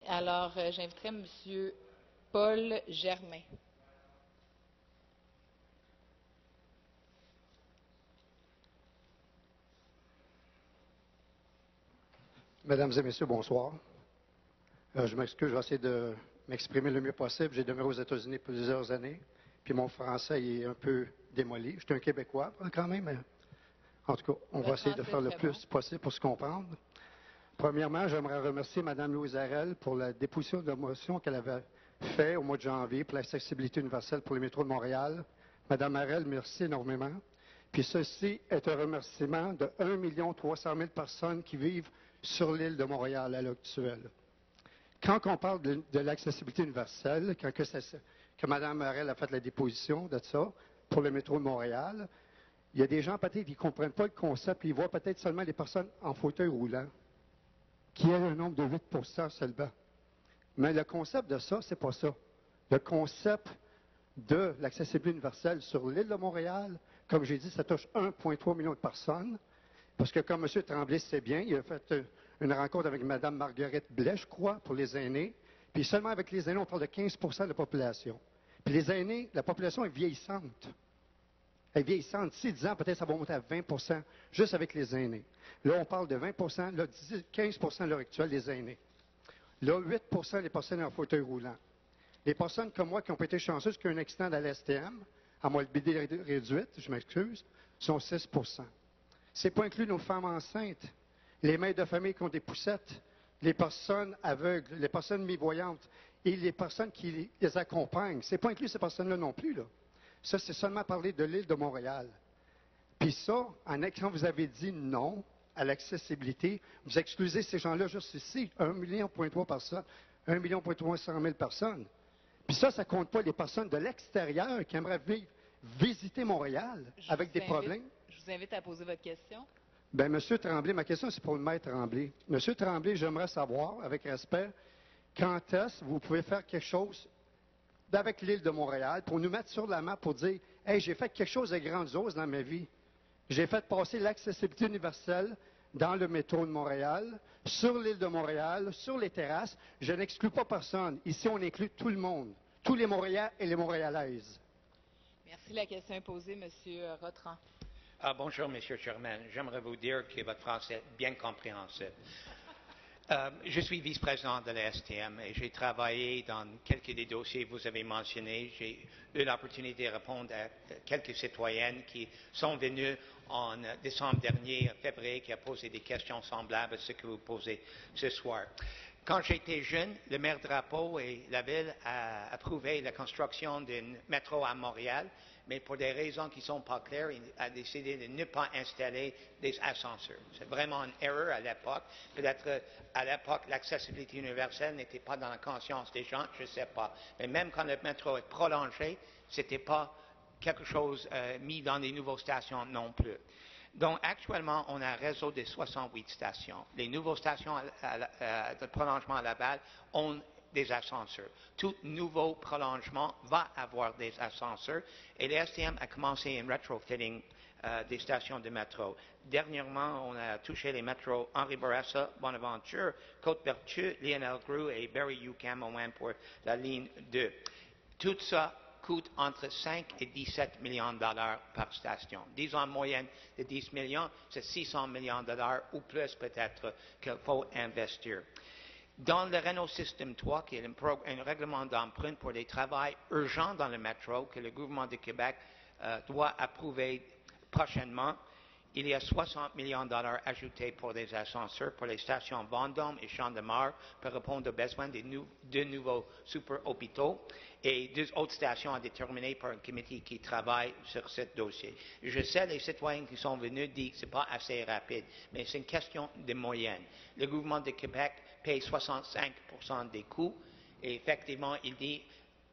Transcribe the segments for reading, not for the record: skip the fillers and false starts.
Alors, j'inviterai M. Paul Germain. Mesdames et Messieurs, bonsoir. Je m'excuse, je vais essayer de m'exprimer le mieux possible. J'ai demeuré aux États-Unis plusieurs années, puis mon français est un peu démoli. Je suis un Québécois quand même, mais en tout cas, on va essayer de faire le plus possible pour se comprendre. Premièrement, j'aimerais remercier Mme Louise Harel pour la déposition de motion qu'elle avait faite au mois de janvier pour l'accessibilité universelle pour le métro de Montréal. Mme Harel, merci énormément. Puis ceci est un remerciement de 1 300 000 personnes qui vivent sur l'île de Montréal à l'heure actuelle. Quand on parle de l'accessibilité universelle, que Mme Harel a fait la déposition de ça pour le métro de Montréal, il y a des gens peut-être qui ne comprennent pas le concept, ils voient peut-être seulement les personnes en fauteuil roulant, qui est un nombre de 8 seulement. Mais le concept de ça, c'est pas ça. Le concept de l'accessibilité universelle sur l'île de Montréal, comme j'ai dit, ça touche 1,3 million de personnes. Parce que comme M. Tremblay sait bien, il a fait une rencontre avec Mme Marguerite Blais, je crois, pour les aînés. Puis seulement avec les aînés, on parle de 15 de la population. Puis les aînés, la population est vieillissante. Elle est vieillissante. D'ici 10 ans, peut-être ça va monter à 20 juste avec les aînés. Là, on parle de 20 là, 15 à l'heure actuelle des aînés. Là, 8 les personnes en fauteuil roulant. Les personnes comme moi qui ont été chanceuses, qui ont un accident à l'STM, à mobilité réduite, je m'excuse, sont 6 C'est pas inclus nos femmes enceintes, les mères de famille qui ont des poussettes, les personnes aveugles, les personnes mi-voyantes et les personnes qui les accompagnent. C'est pas inclus ces personnes-là non plus, là. Ça, c'est seulement parler de l'île de Montréal. Puis ça, quand vous avez dit non à l'accessibilité, vous exclusez ces gens-là juste ici, 1,3 million personnes, 1,3 million personnes. Puis ça ne compte pas les personnes de l'extérieur qui aimeraient visiter Montréal avec des problèmes. Je vous invite à poser votre question. Bien, M. Tremblay, ma question, c'est pour le maître Tremblay. M. Tremblay, j'aimerais savoir, avec respect, quand est-ce que vous pouvez faire quelque chose avec l'île de Montréal pour nous mettre sur la map pour dire « Hey, j'ai fait quelque chose de grandiose dans ma vie. J'ai fait passer l'accessibilité universelle dans le métro de Montréal, sur l'île de Montréal, sur les terrasses. Je n'exclus pas personne. Ici, on inclut tout le monde, tous les Montréalais et les Montréalaises. » Merci. La question est posée, M. Rotran. Bonjour, M. Sherman. J'aimerais vous dire que votre français est bien compréhensible. Je suis vice-président de la STM et j'ai travaillé dans quelques des dossiers que vous avez mentionnés. J'ai eu l'opportunité de répondre à quelques citoyennes qui sont venues en décembre dernier, février, qui ont posé des questions semblables à ce que vous posez ce soir. Quand j'étais jeune, le maire Drapeau et la ville a approuvé la construction d'un métro à Montréal, mais pour des raisons qui ne sont pas claires, il a décidé de ne pas installer des ascenseurs. C'est vraiment une erreur à l'époque. Peut-être à l'époque, l'accessibilité universelle n'était pas dans la conscience des gens, je ne sais pas. Mais même quand le métro est prolongé, ce n'était pas quelque chose mis dans les nouvelles stations non plus. Donc, actuellement, on a un réseau de 68 stations. Les nouvelles stations de prolongement à Laval ont des ascenseurs. Tout nouveau prolongement va avoir des ascenseurs et le STM a commencé un retrofitting des stations de métro. Dernièrement, on a touché les métros Henri Bourassa, Bonaventure, Côte-Vertu, Lionel Groulx et Barrie-UQAM au moins pour la ligne 2. Tout ça coûte entre 5 et 17 millions de dollars par station. Disons en moyenne de 10 millions, c'est 600 millions de dollars ou plus peut-être qu'il faut investir. Dans le Renault System 3, qui est un règlement d'emprunt pour des travaux urgents dans le métro que le gouvernement du Québec doit approuver prochainement, il y a 60 millions de dollars ajoutés pour des ascenseurs pour les stations Vendôme et Champ-de-Mars pour répondre aux besoins de deux nouveaux super-hôpitaux et deux autres stations à déterminer par un comité qui travaille sur ce dossier. Je sais, les citoyens qui sont venus disent que ce n'est pas assez rapide, mais c'est une question de moyenne. Le gouvernement du Québec paye 65% des coûts et effectivement, il dit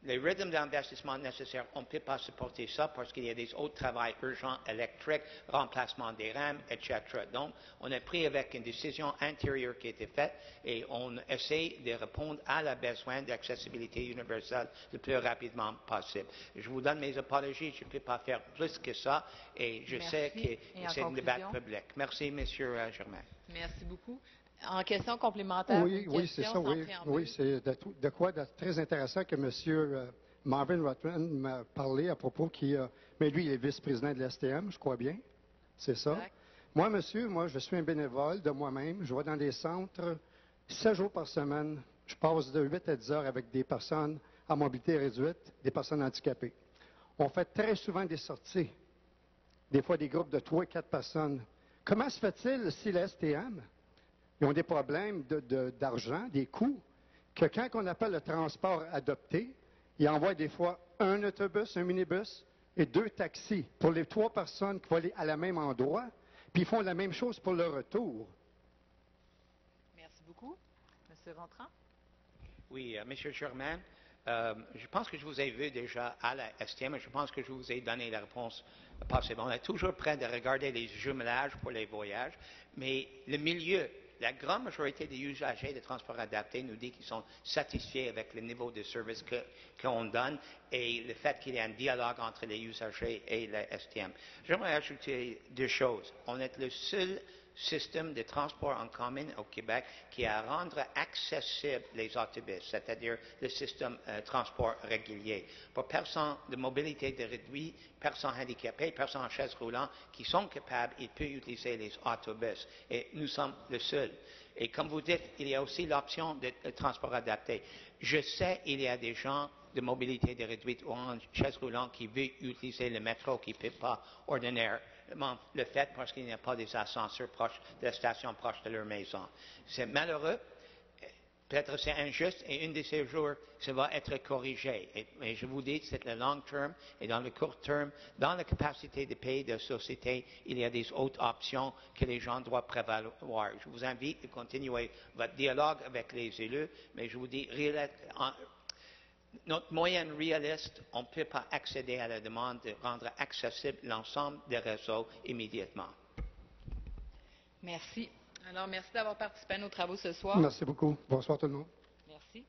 les rythmes d'investissement nécessaires, on ne peut pas supporter ça parce qu'il y a des autres travaux urgents électriques, remplacement des rames, etc. Donc, on a pris avec une décision intérieure qui a été faite et on essaie de répondre à la besoin d'accessibilité universelle le plus rapidement possible. Je vous donne mes apologies, je ne peux pas faire plus que ça et je sais que c'est un débat public. Merci, M. Germain. Merci beaucoup. En question complémentaire, Oui, une oui, c'est question ça, sans oui. préambule. Oui, c'est de quoi de très intéressant que M. Marvin Rothman m'a parlé à propos mais lui, il est vice-président de l'STM, je crois bien. C'est ça. Exact. Moi, monsieur, je suis un bénévole de moi-même. Je vais dans des centres 7 jours par semaine. Je passe de 8 à 10 heures avec des personnes à mobilité réduite, des personnes handicapées. On fait très souvent des sorties, des fois des groupes de 3 et 4 personnes. Comment se fait-il si la STM, ils ont des problèmes d'argent, des coûts, que quand on appelle le transport adopté, ils envoient des fois un autobus, un minibus et 2 taxis pour les 3 personnes qui vont aller à la même endroit, puis ils font la même chose pour le retour. Merci beaucoup. Monsieur Rentrant. Oui, Monsieur Sherman, je pense que je vous ai vu déjà à la STM et je pense que je vous ai donné la réponse passée. On est toujours prêt de regarder les jumelages pour les voyages, mais le milieu, la grande majorité des usagers de transport adapté nous dit qu'ils sont satisfaits avec le niveau de service qu'on donne et le fait qu'il y ait un dialogue entre les usagers et la STM. J'aimerais ajouter 2 choses. On est le seul système de transport en commun au Québec qui a à rendre accessibles les autobus, c'est-à-dire le système transport régulier. Pour personnes de mobilité de réduite, personnes handicapées, personnes en chaise roulante qui sont capables, ils peuvent utiliser les autobus. Et nous sommes le seul. Et comme vous dites, il y a aussi l'option de transport adapté. Je sais qu'il y a des gens de mobilité de réduite ou en chaise roulante qui veulent utiliser le métro qui ne peut pas ordinairement le fait parce qu'il n'y a pas des ascenseurs proches de la station proche de leur maison. C'est malheureux, peut-être c'est injuste, et un de ces jours, ça va être corrigé. Et je vous dis, c'est le long terme, et dans le court terme, dans la capacité de pays, de société, il y a des autres options que les gens doivent prévaloir. Je vous invite à continuer votre dialogue avec les élus, mais je vous dis, notre moyenne réaliste, on ne peut pas accéder à la demande de rendre accessible l'ensemble des réseaux immédiatement. Merci. Alors, merci d'avoir participé à nos travaux ce soir. Merci beaucoup. Bonsoir tout le monde. Merci.